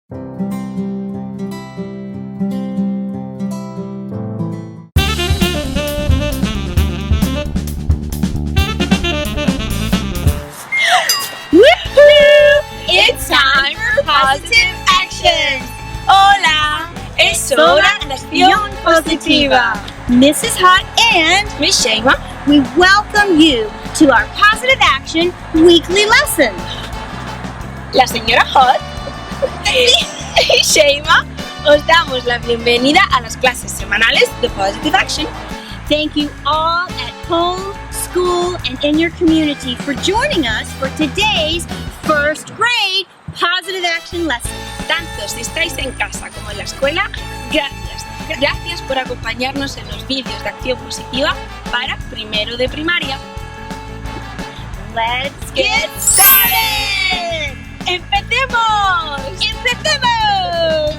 Woohoo! It's time for positive actions. Hola, es hora de acción positiva. Mrs. Hot and Miss Shema, we welcome you to our Positive Action weekly lesson. la señora Hot y Shema, os damos la bienvenida a las clases semanales de Positive Action. Thank you all at home, school, and in your community for joining us for today's first grade Positive Action lesson. Tanto si estáis en casa como en la escuela, gracias. Gracias por acompañarnos en los vídeos de acción positiva para primero de primaria. Let's get started! ¡Empecemos! ¡Empecemos!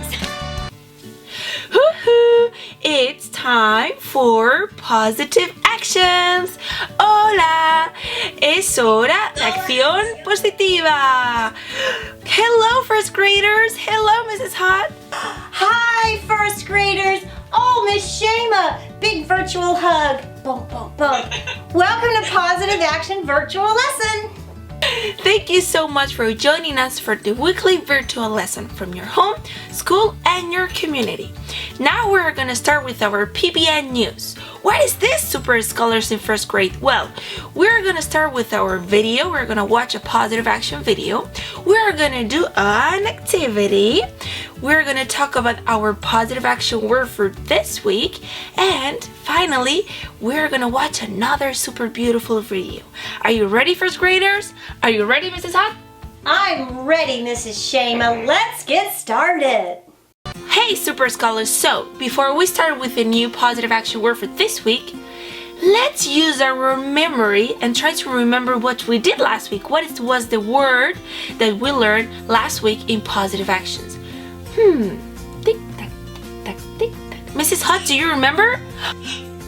Woohoo! It's time for positive actions. Hola, es hora de acción positiva. Hello, first graders. Hello, Mrs. Hot. Hi, first graders! Oh, Miss Shema, big virtual hug. Boom, boom, boom. Welcome to Positive Action Virtual Lesson. Thank you so much for joining us for the weekly virtual lesson from your home, school, and your community. Now we're going to start with our PBN news. What is this, Super Scholars in first grade? Well, we're going to start with our video. We're going to watch a positive action video. We're going to do an activity. We're going to talk about our positive action word for this week. And finally, we're going to watch another super beautiful video. Are you ready, first graders? Are you ready, Mrs. Hot? I'm ready, Mrs. Shema. Let's get started. Hey, Super Scholars! So, before we start with the new positive action word for this week, let's use our memory and try to remember what we did last week. What was the word that we learned last week in positive actions? Tick-tack, tick-tack, tick-tack. Mrs. Hot, do you remember?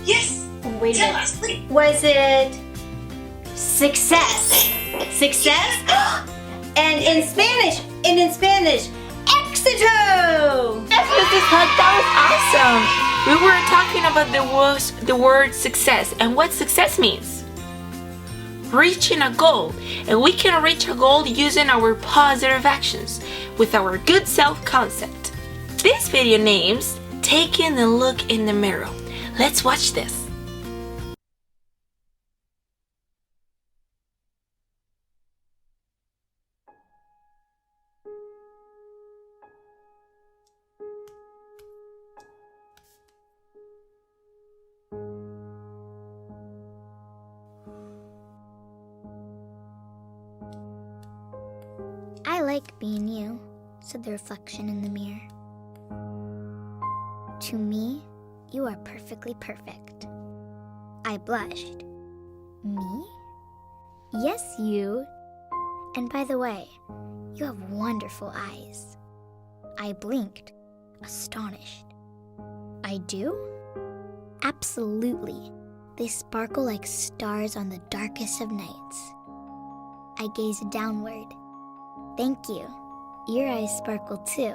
Yes. Wait a minute. Was it success? Success? And in Spanish, éxito! Yes, Mrs. Hot, that was awesome. We were talking about the word success and what success means. Reaching a goal, and we can reach a goal using our positive actions with our good self concept. This video names Taking a Look in the Mirror. Let's watch this. I like being you, said the reflection in the mirror. To me, you are perfectly perfect. I blushed. Me? Yes, you. And by the way, you have wonderful eyes. I blinked, astonished. I do? Absolutely. They sparkle like stars on the darkest of nights. I gazed downward. Thank you. Your eyes sparkle too.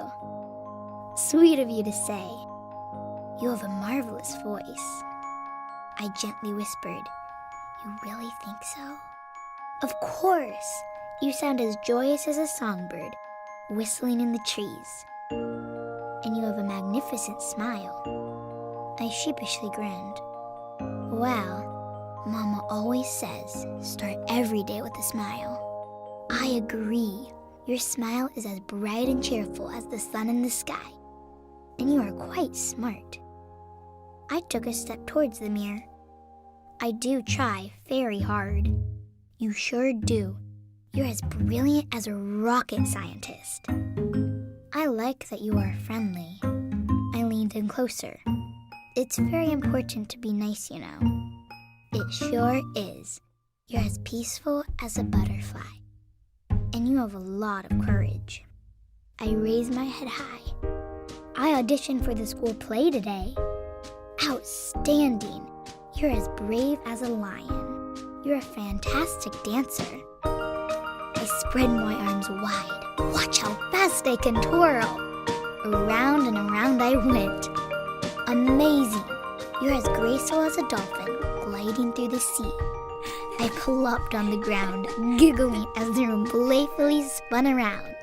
Sweet of you to say. You have a marvelous voice. I gently whispered. You really think so? Of course. You sound as joyous as a songbird, whistling in the trees. And you have a magnificent smile. I sheepishly grinned. Well, Mama always says, start every day with a smile. I agree. Your smile is as bright and cheerful as the sun in the sky, and you are quite smart. I took a step towards the mirror. I do try very hard. You sure do. You're as brilliant as a rocket scientist. I like that you are friendly. I leaned in closer. It's very important to be nice, you know. It sure is. You're as peaceful as a butterfly. And you have a lot of courage. I raised my head high. I auditioned for the school play today. Outstanding. You're as brave as a lion. You're a fantastic dancer. I spread my arms wide. Watch how fast I can twirl. Around and around I went. Amazing. You're as graceful as a dolphin gliding through the sea. I plopped on the ground, giggling as the room playfully spun around.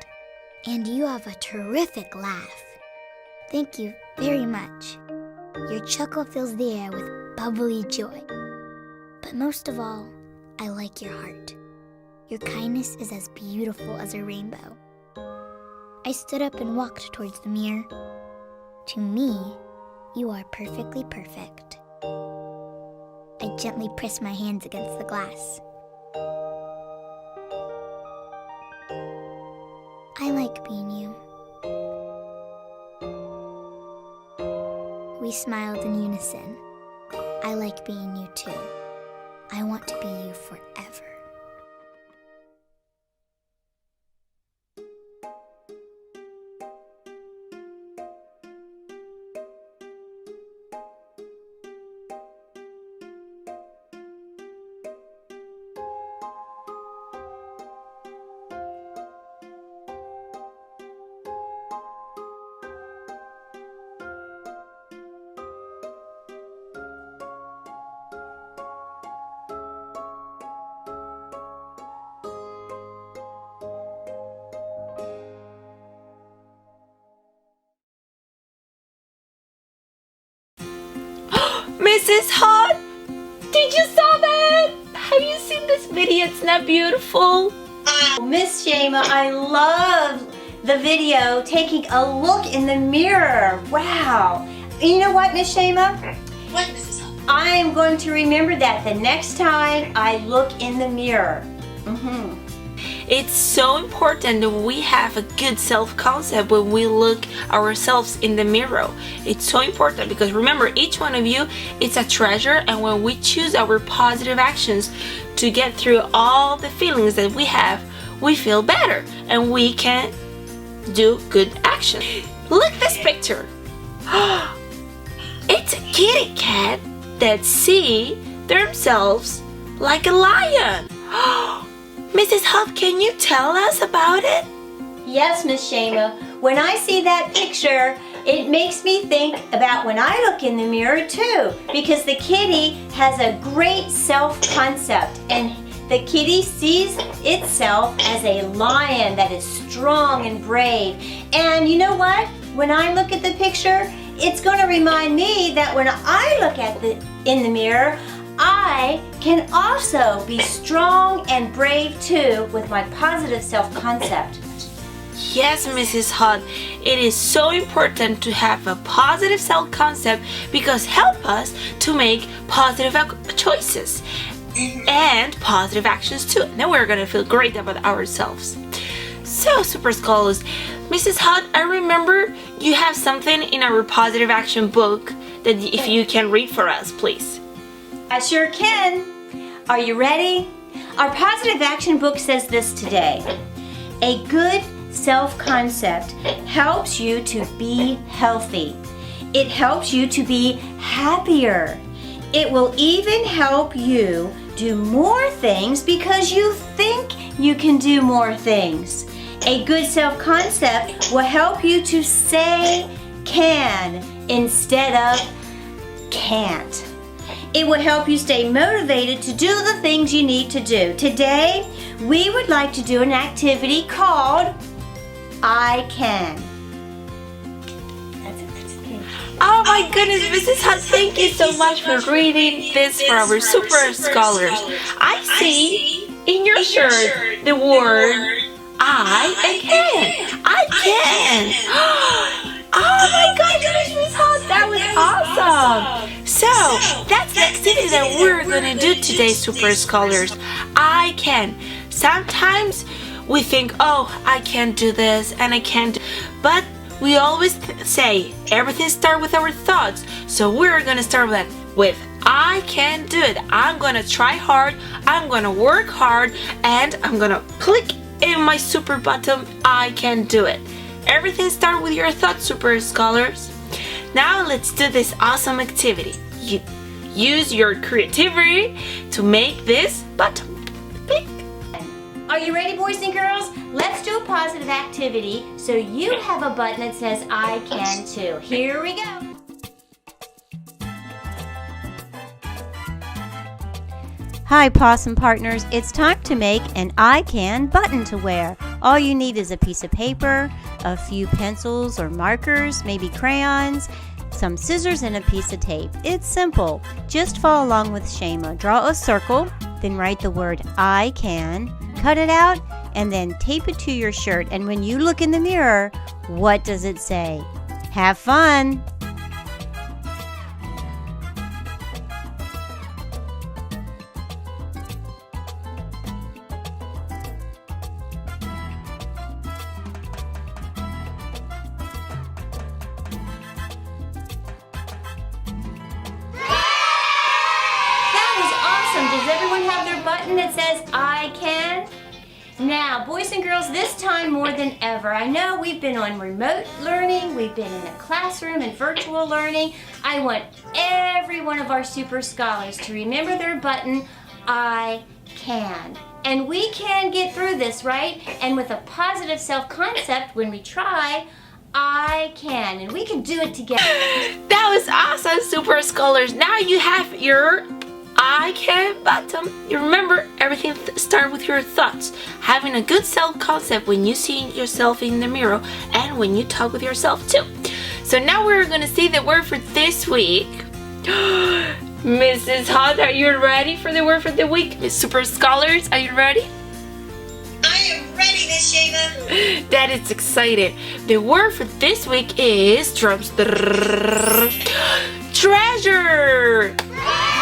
And you have a terrific laugh. Thank you very much. Your chuckle fills the air with bubbly joy. But most of all, I like your heart. Your kindness is as beautiful as a rainbow. I stood up and walked towards the mirror. To me, you are perfectly perfect. I gently pressed my hands against the glass. I like being you. We smiled in unison. I like being you too. I want to be you forever. Mrs. Hot, did you saw that? Have you seen this video? It's not beautiful. Miss Shema, I love the video taking a look in the mirror. Wow. You know what, Miss Shema? What, Mrs. Hot? I am going to remember that the next time I look in the mirror. It's so important that we have a good self-concept when we look ourselves in the mirror. It's so important because remember, each one of you is a treasure, and when we choose our positive actions to get through all the feelings that we have, we feel better and we can do good action. Look at this picture. It's a kitty cat that see themselves like a lion. Mrs. Huff, can you tell us about it? Yes, Miss Shema. When I see that picture, it makes me think about when I look in the mirror too, because the kitty has a great self-concept, and the kitty sees itself as a lion that is strong and brave. And you know what? When I look at the picture, it's going to remind me that when I look at in the mirror, I can also be strong and brave too with my positive self-concept. Yes, Mrs. Hunt, it is so important to have a positive self-concept because help us to make positive choices and positive actions too. Then we're gonna feel great about ourselves. So, Super Scholars, Mrs. Hunt, I remember you have something in our positive action book that if you can read for us, please. I sure can. Are you ready? Our positive action book says this today. A good self-concept helps you to be healthy. It helps you to be happier. It will even help you do more things because you think you can do more things. A good self-concept will help you to say can instead of can't. It will help you stay motivated to do the things you need to do. Today, we would like to do an activity called I Can. Oh my goodness, Mrs. Hunt, thank you so much for reading this for our Super Scholars. I see in your shirt the word I can. I can. Oh my gosh, Mrs. Hunt, that was awesome. So, that's the activity that we're gonna do today, Super Scholars. I can. Sometimes we think, oh, I can't do this and I can't, but we always say everything starts with our thoughts. So we're gonna start with I can do it. I'm gonna try hard, I'm gonna work hard, and I'm gonna click in my super button, I can do it. Everything starts with your thoughts, Super Scholars. Now let's do this awesome activity. You use your creativity to make this button big. Are you ready, boys and girls? Let's do a positive activity so you have a button that says I can too. Here we go. Hi, Possum Partners. It's time to make an I can button to wear. All you need is a piece of paper, a few pencils or markers, maybe crayons, some scissors, and a piece of tape. It's simple. Just follow along with Shema. Draw a circle, then write the word I can, cut it out, and then tape it to your shirt. And when you look in the mirror, what does it say? Have fun! Does everyone have their button that says I can? Now, boys and girls, this time more than ever, I know we've been on remote learning, we've been in a classroom and virtual learning. I want every one of our super scholars to remember their button, I can. And we can get through this, right? And with a positive self-concept, when we try, I can, and we can do it together. That was awesome, super scholars. Now you have your I can button. You remember, everything starts with your thoughts. Having a good self-concept when you see yourself in the mirror and when you talk with yourself too. So now we're going to see the word for this week. Mrs. Hot, are you ready for the word for the week? Miss Super Scholars, are you ready? I am ready, Miss Shema. That is excited. The word for this week is drums. Treasure.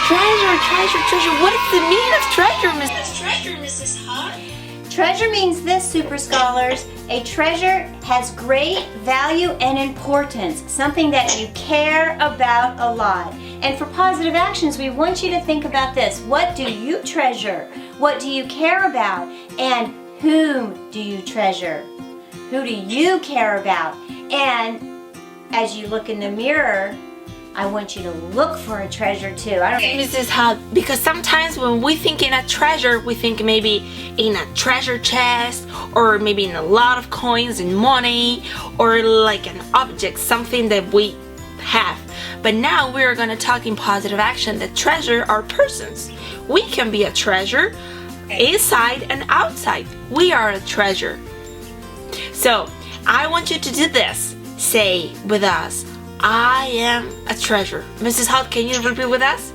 Treasure. What is the meaning of treasure, Miss? What's treasure, Mrs. Hot? Treasure means this, super scholars. A treasure has great value and importance, something that you care about a lot. And for positive actions, we want you to think about this. What do you treasure? What do you care about? And whom do you treasure? Who do you care about? And as you look in the mirror, I want you to look for a treasure too. Mrs. Hot, because sometimes when we think in a treasure, we think maybe in a treasure chest, or maybe in a lot of coins and money, or like an object, something that we have. But now we're going to talk in positive action that treasure are persons. We can be a treasure inside and outside. We are a treasure. So I want you to do this. Say with us, I am a treasure. Mrs. Hot, can you repeat with us?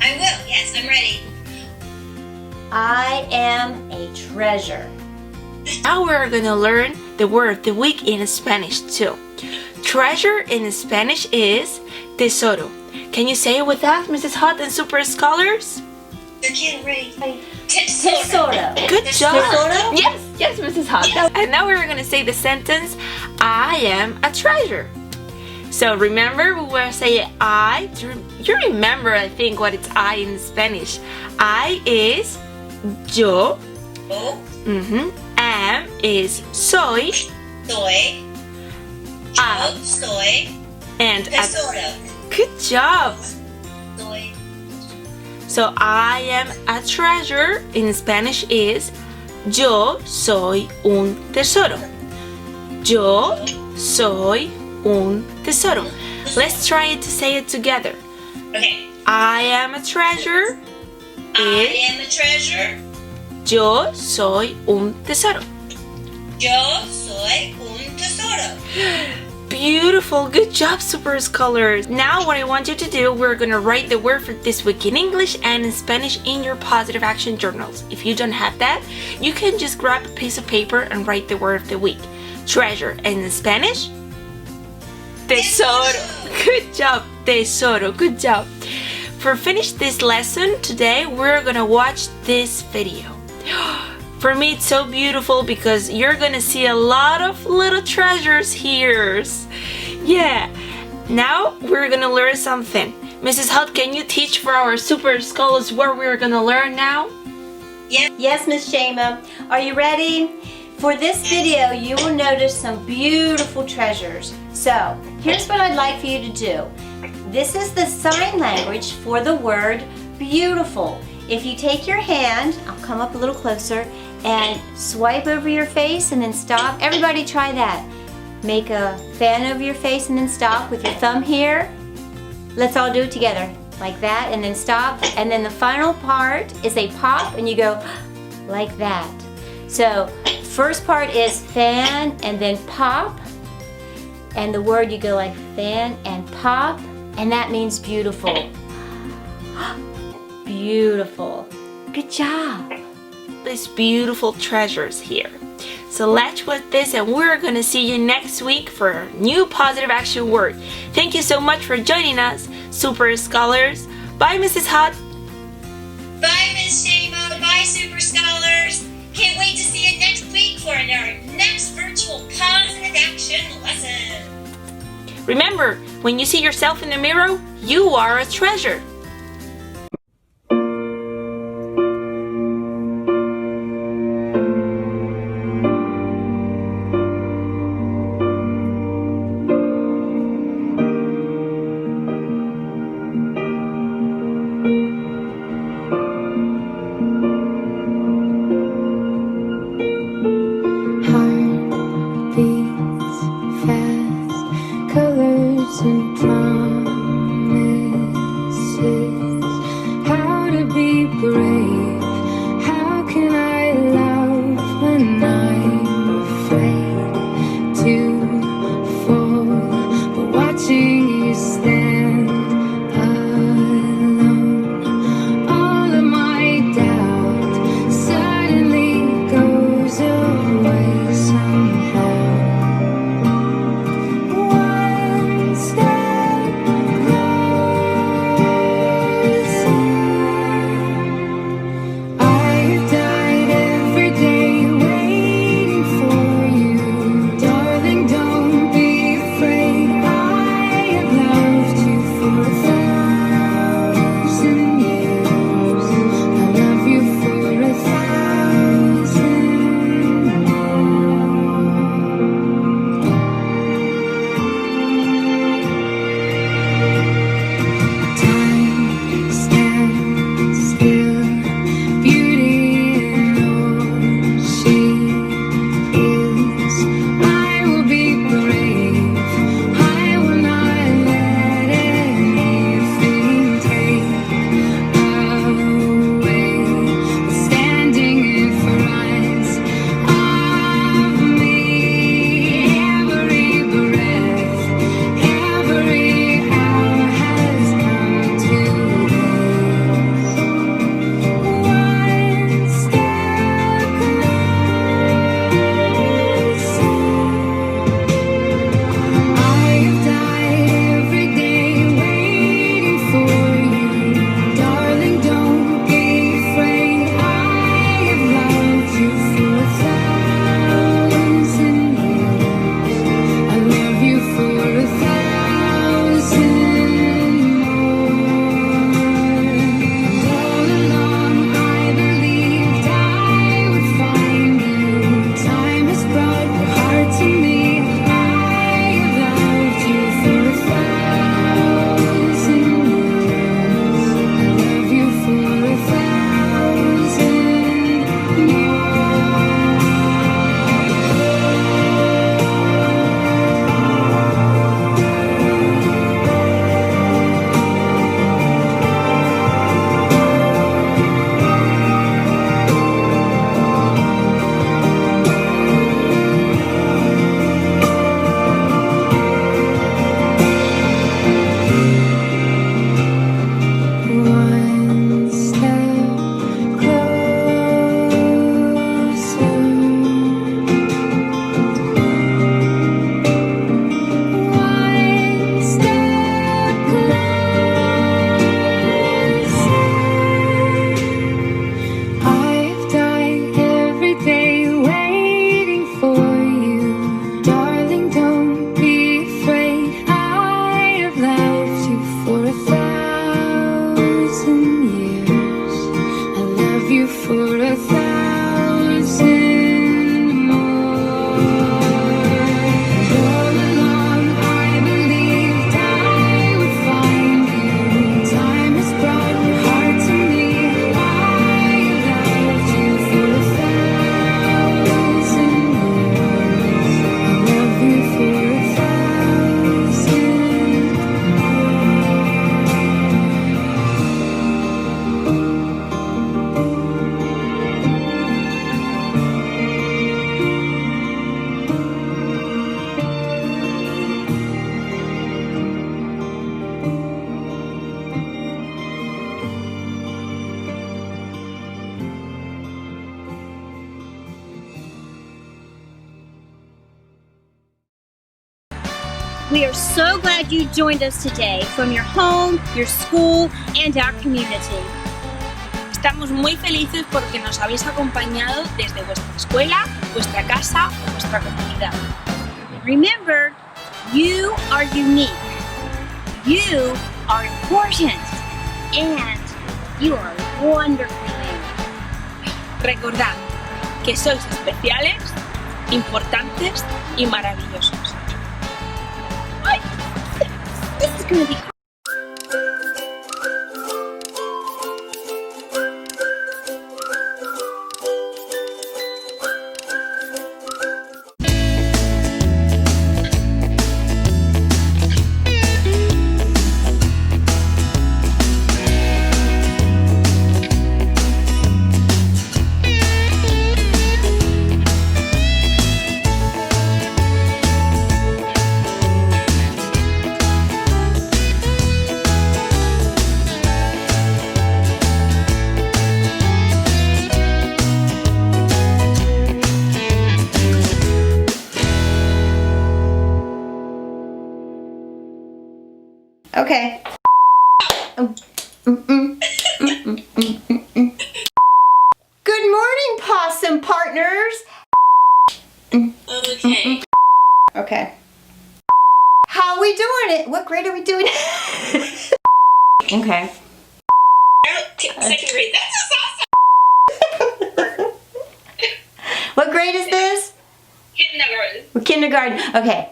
I will, yes, I'm ready. I am a treasure. Now we're going to learn the word of the week in Spanish too. Treasure in Spanish is tesoro. Can you say it with us, Mrs. Hot and Super Scholars? Again, ready. Tesoro. Good job. Tesoro? Yes, Mrs. Hot. And now we're going to say the sentence, I am a treasure. So remember, we were saying I. You remember, I think, what it's I in Spanish. I is yo. Oh, Am is soy. soy. Ah. Yo soy. And Tesoro. good job. Soy. So I am a treasure in Spanish is yo soy un tesoro. Yo soy un tesoro. Let's try it to say it together. Okay. I am a treasure. I am a treasure. Yo soy un tesoro. Yo soy un tesoro. Beautiful. Good job, Super Scholars. Now what I want you to do, we're going to write the word for this week in English and in Spanish in your positive action journals. If you don't have that, you can just grab a piece of paper and write the word of the week. Treasure. And in Spanish, tesoro. Good job, tesoro. Good job. For finish this lesson today, we're gonna watch this video. For me, it's so beautiful because you're gonna see a lot of little treasures here. Yeah. Now we're gonna learn something. Mrs. Hot, can you teach for our super scholars what we're gonna learn now? Yes, Miss Shema. Are you ready? For this video, you will notice some beautiful treasures. So, here's what I'd like for you to do. This is the sign language for the word beautiful. If you take your hand, I'll come up a little closer, and swipe over your face and then stop. Everybody try that. Make a fan over your face and then stop with your thumb here. Let's all do it together. Like that, and then stop. And then the final part is a pop, and you go like that. So first part is fan and then pop. And the word you go like fan and pop. And that means beautiful. Beautiful. Good job. These beautiful treasures here. So let's with this, and we're gonna see you next week for a new positive action word. Thank you so much for joining us, Super Scholars. Bye, Mrs. Hot. Bye, Miss Shema. Bye, Super Scholars. Can't wait to see you next week for our next virtual positive action lesson. Remember, when you see yourself in the mirror, you are a treasure. Colors and promises. We are so glad you joined us today from your home, your school, and our community. Estamos muy felices porque nos habéis acompañado desde vuestra escuela, vuestra casa o vuestra comunidad. Remember, you are unique. You are important. And you are wonderfully made. Recordad que sois especiales, importantes y maravillosos. Ay, this is gonna be hard. Okay. Good morning, possum partners. Okay. Okay. How are we doing it? What grade are we doing? Okay. Second grade. That's just awesome. What grade is this? Kindergarten. Kindergarten. Okay.